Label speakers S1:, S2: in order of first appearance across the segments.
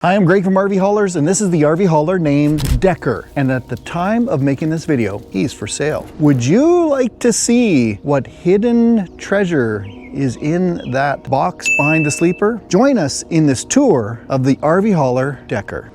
S1: Hi, I'm Greg from RV Haulers, and this is the RV hauler named Decker. And at the time of making this video, he's for sale. Would you like to see what hidden treasure is in that box behind the sleeper? Join us in this tour of the RV hauler Decker.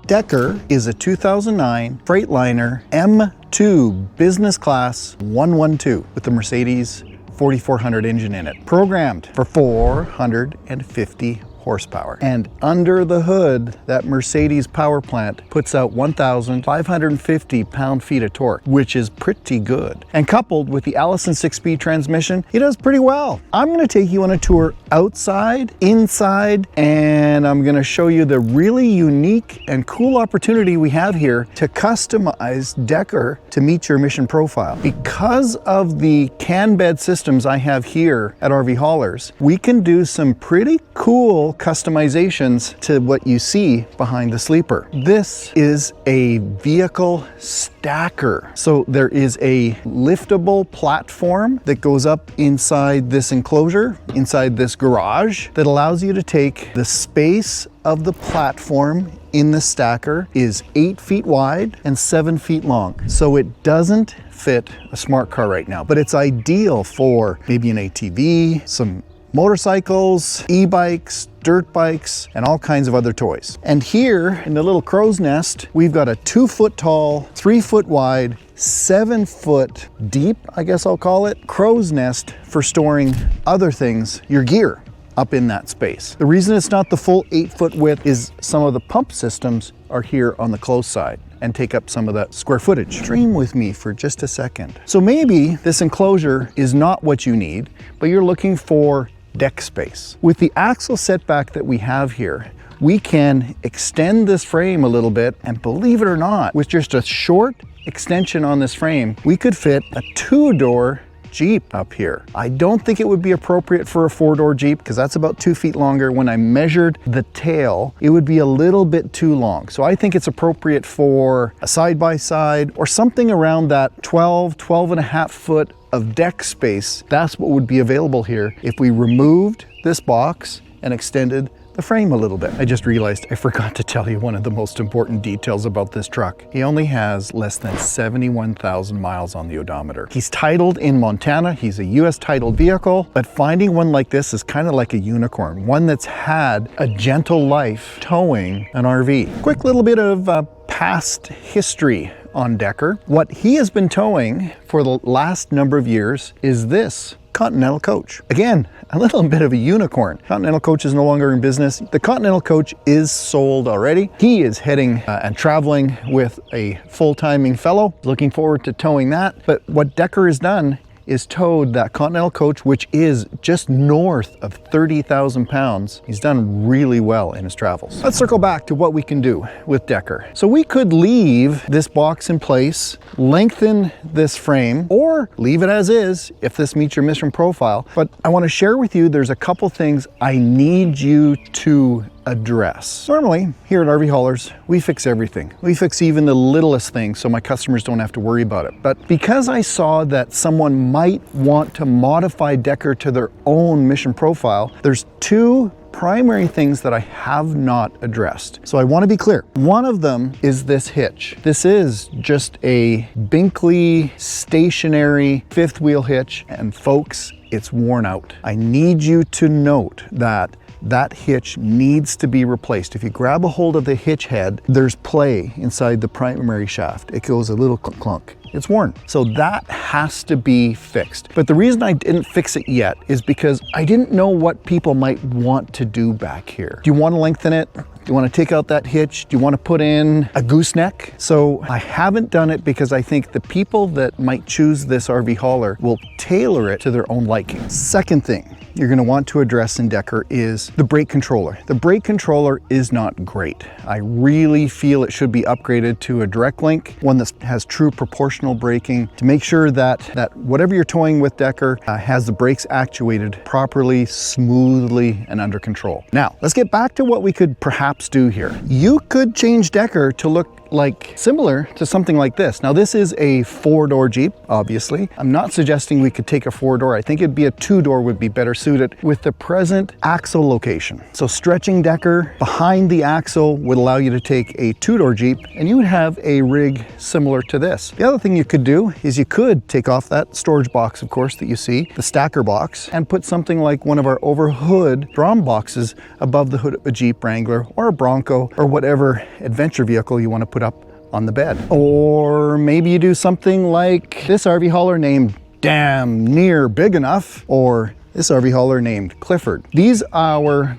S1: Decker is a 2009 Freightliner M2 business class 112 with the Mercedes 4400 engine in it, programmed for 450 horsepower. And under the hood, that Mercedes power plant puts out 1,550 pound-feet of torque, which is pretty good. And coupled with the Allison 6-speed transmission, it does pretty well. I'm gonna take you on a tour outside, inside, and I'm gonna show you the really unique and cool opportunity we have here to customize Decker to meet your mission profile. Because of the CANBed systems I have here at RV Haulers, we can do some pretty cool customizations to what you see behind the sleeper. This is a vehicle stacker. So there is a liftable platform that goes up inside this enclosure, inside this garage, that allows you to take the space of the platform in the stacker is 8 feet wide and 7 feet long. So it doesn't fit a smart car right now, but it's ideal for maybe an ATV, some motorcycles, e-bikes, dirt bikes, and all kinds of other toys. And here in the little crow's nest, we've got a 2 foot tall, 3 foot wide, 7 foot deep, I guess I'll call it, crow's nest for storing other things, your gear, up in that space. The reason it's not the full 8 foot width is some of the pump systems are here on the close side and take up some of that square footage. Dream with me for just a second. So maybe this enclosure is not what you need, but you're looking for deck space. With the axle setback that we have here, we can extend this frame a little bit, and believe it or not, with just a short extension on this frame, we could fit a 2-door Jeep up here. I don't think it would be appropriate for a 4-door Jeep because that's about 2 feet longer. When I measured the tail, it would be a little bit too long. So I think it's appropriate for a side-by-side or something around that 12 and a half foot of deck space. That's what would be available here if we removed this box and extended the frame a little bit. I just realized I forgot to tell you one of the most important details about this truck. He only has less than 71,000 miles on the odometer. He's titled in Montana. He's a US titled vehicle, but finding one like this is kind of like a unicorn, one that's had a gentle life towing an RV. Quick little bit of past history on Decker. What he has been towing for the last number of years is this Continental coach. Again, a little bit of a unicorn. Continental coach is no longer in business. The Continental coach is sold already. He is heading and traveling with a full-timing fellow. Looking forward to towing that. But what Decker has done is towed that Continental coach, which is just north of 30,000 pounds. He's done really well in his travels. Let's circle back to what we can do with Decker. So we could leave this box in place, lengthen this frame, or leave it as is if this meets your mission profile. But I want to share with you, there's a couple things I need you to address. Normally, here at RV Haulers, we fix everything. We fix even the littlest things so my customers don't have to worry about it. But because I saw that someone might want to modify Decker to their own mission profile, there's 2 primary things that I have not addressed. So I want to be clear. One of them is this hitch. This is just a Binkley stationary 5th wheel hitch, and folks, it's worn out. I need you to note that that hitch needs to be replaced. If you grab a hold of the hitch head, there's play inside the primary shaft. It goes a little clunk. It's worn. So that has to be fixed. But the reason I didn't fix it yet is because I didn't know what people might want to do back here. Do you want to lengthen it? Do you want to take out that hitch? Do you want to put in a gooseneck? So I haven't done it because I think the people that might choose this RV hauler will tailor it to their own liking. Second thing, you're going to want to address in Decker is the brake controller. The brake controller is not great. I really feel it should be upgraded to a direct link, one that has true proportional braking to make sure that whatever you're towing with Decker has the brakes actuated properly, smoothly, and under control. Now, let's get back to what we could perhaps do here. You could change Decker to look like similar to something like this. Now this is a 4-door Jeep, obviously. I'm not suggesting we could take a 4-door. I think it'd be a 2-door would be better suited with the present axle location. So stretching Decker behind the axle would allow you to take a 2-door Jeep and you would have a rig similar to this. The other thing you could do is you could take off that storage box, of course, that you see, the stacker box, and put something like one of our overhood drum boxes above the hood of a Jeep Wrangler or a Bronco or whatever adventure vehicle you want to put up on the bed. Or maybe you do something like this RVHauler named Damn Near Big Enough, or this RVHauler named Clifford. These are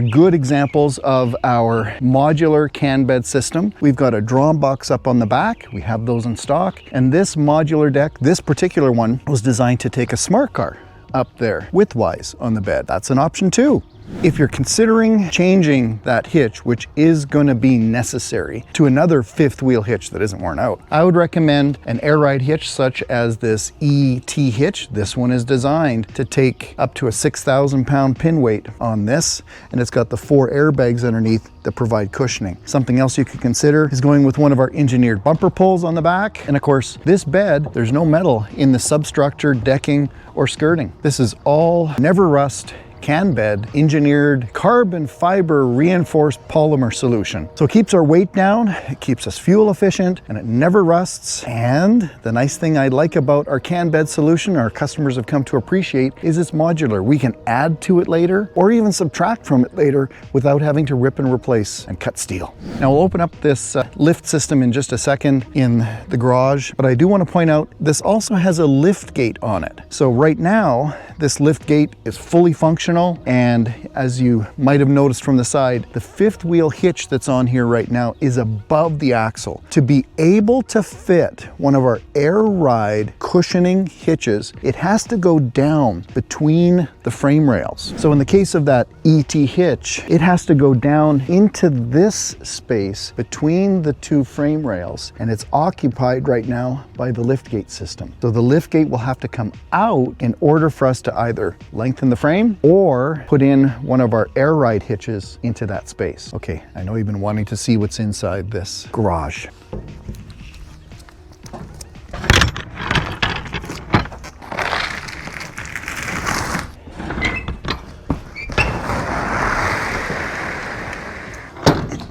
S1: good examples of our modular CANBed system. We've got a drum box up on the back. We have those in stock. And this modular deck, this particular one, was designed to take a smart car up there widthwise on the bed. That's an option too. If you're considering changing that hitch, which is going to be necessary, to another 5th wheel hitch that isn't worn out, I would recommend an air ride hitch such as this ET hitch. This one is designed to take up to a 6,000 pound pin weight on this, and it's got the 4 airbags underneath that provide cushioning. Something else you could consider is going with one of our engineered bumper pulls on the back. And of course, this bed, there's no metal in the substructure, decking, or skirting. This is all never rust CANBed engineered carbon fiber reinforced polymer solution. So it keeps our weight down, it keeps us fuel efficient, and it never rusts. And the nice thing I like about our CANBed solution, our customers have come to appreciate, is it's modular. We can add to it later or even subtract from it later without having to rip and replace and cut steel. Now we'll open up this lift system in just a second in the garage, but I do want to point out this also has a lift gate on it. So right now, this lift gate is fully functional, and as you might have noticed from the side, the 5th wheel hitch that's on here right now is above the axle. To be able to fit one of our air ride cushioning hitches, it has to go down between the frame rails. So in the case of that ET hitch, it has to go down into this space between the 2 frame rails, and it's occupied right now by the liftgate system. So the liftgate will have to come out in order for us to either lengthen the frame or put in one of our air ride hitches into that space. Okay, I know you've been wanting to see what's inside this garage.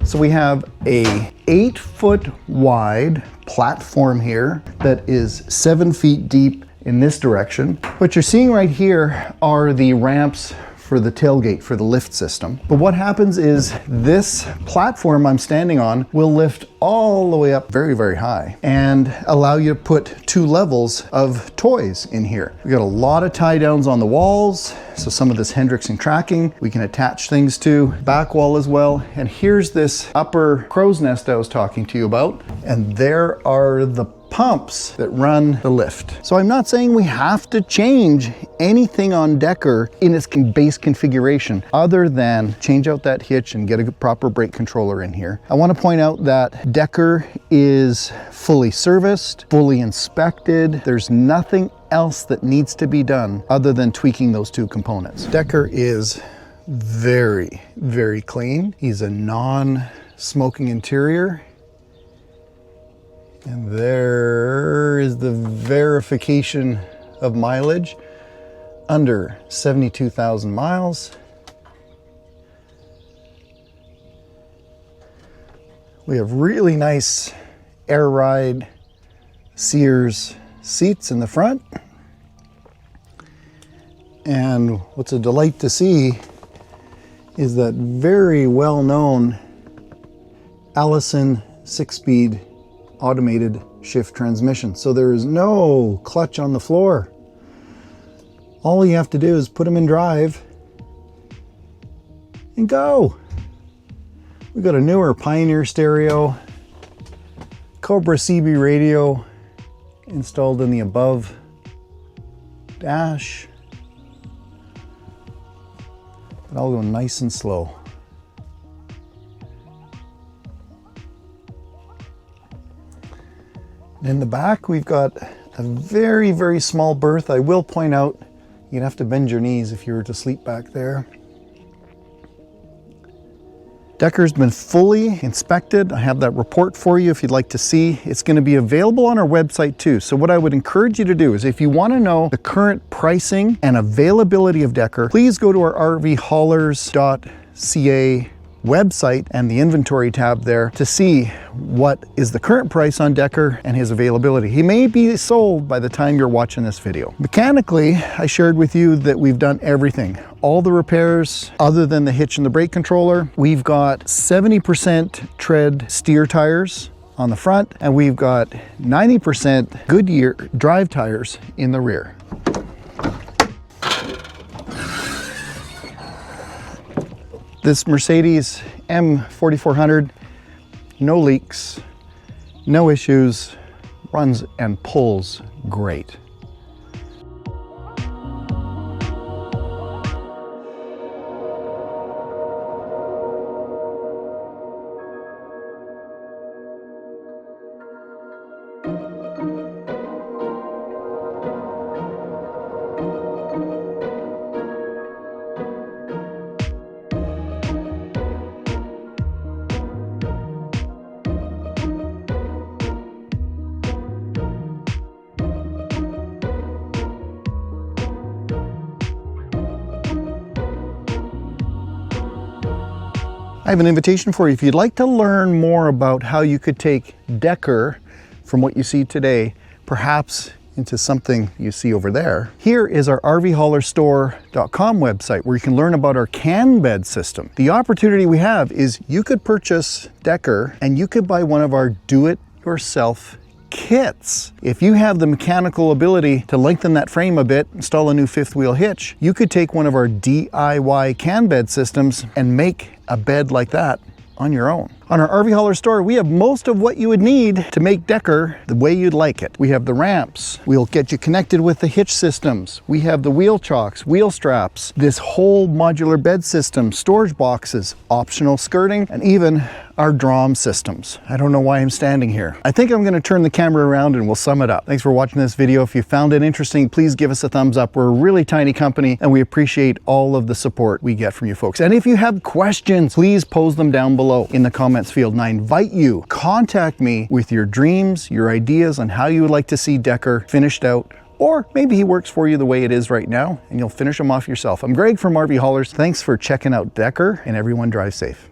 S1: So we have a 8-foot wide platform here that is 7 feet deep in this direction. What you're seeing right here are the ramps for the tailgate for the lift system. But what happens is this platform I'm standing on will lift all the way up very, very high and allow you to put 2 levels of toys in here. We got a lot of tie downs on the walls. So some of this Hendrickson tracking we can attach things to, back wall as well. And here's this upper crow's nest I was talking to you about. And there are the pumps that run the lift. So I'm not saying we have to change anything on Decker in its base configuration other than change out that hitch and get a proper brake controller in here. I want to point out that Decker is fully serviced, fully inspected. There's nothing else that needs to be done other than tweaking those 2 components. Decker is very, very clean. He's a non-smoking interior. And there is the verification of mileage, under 72,000 miles. We have really nice air ride Sears seats in the front. And what's a delight to see is that very well-known Allison 6-speed automated shift transmission. So there is no clutch on the floor. All you have to do is put them in drive and go. We've got a newer Pioneer stereo, Cobra CB radio installed in the above dash. but I'll go nice and slow. In the back, we've got a very, very small berth. I will point out, you'd have to bend your knees if you were to sleep back there. Decker's been fully inspected. I have that report for you if you'd like to see. It's going to be available on our website too. So what I would encourage you to do is, if you want to know the current pricing and availability of Decker, please go to our RVHaulers.ca website and the inventory tab there to see what is the current price on Decker and his availability. He may be sold by the time you're watching this video. Mechanically, I shared with you that we've done everything. All the repairs other than the hitch and the brake controller. We've got 70% tread steer tires on the front, and we've got 90% Goodyear Drive tires in the rear. This Mercedes M4400, no leaks, no issues, runs and pulls great. I have an invitation for you. If you'd like to learn more about how you could take Decker from what you see today, perhaps into something you see over there, here is our RVHaulerstore.com website where you can learn about our CANBed system. The opportunity we have is you could purchase Decker and you could buy one of our do-it-yourself kits. If you have the mechanical ability to lengthen that frame a bit, install a new fifth wheel hitch, you could take one of our DIY CANBed systems and make a bed like that on your own. On our RV Hauler store, we have most of what you would need to make Decker the way you'd like it. We have the ramps. We'll get you connected with the hitch systems. We have the wheel chocks, wheel straps, this whole modular bed system, storage boxes, optional skirting, and even our drum systems. I don't know why I'm standing here. I think I'm gonna turn the camera around and we'll sum it up. Thanks for watching this video. If you found it interesting, please give us a thumbs up. We're a really tiny company and we appreciate all of the support we get from you folks. And if you have questions, please pose them down below in the comments field. And I invite you, contact me with your dreams, your ideas on how you would like to see Decker finished out, or maybe he works for you the way it is right now and you'll finish him off yourself. I'm Greg from RV Haulers. Thanks for checking out Decker, and everyone drive safe.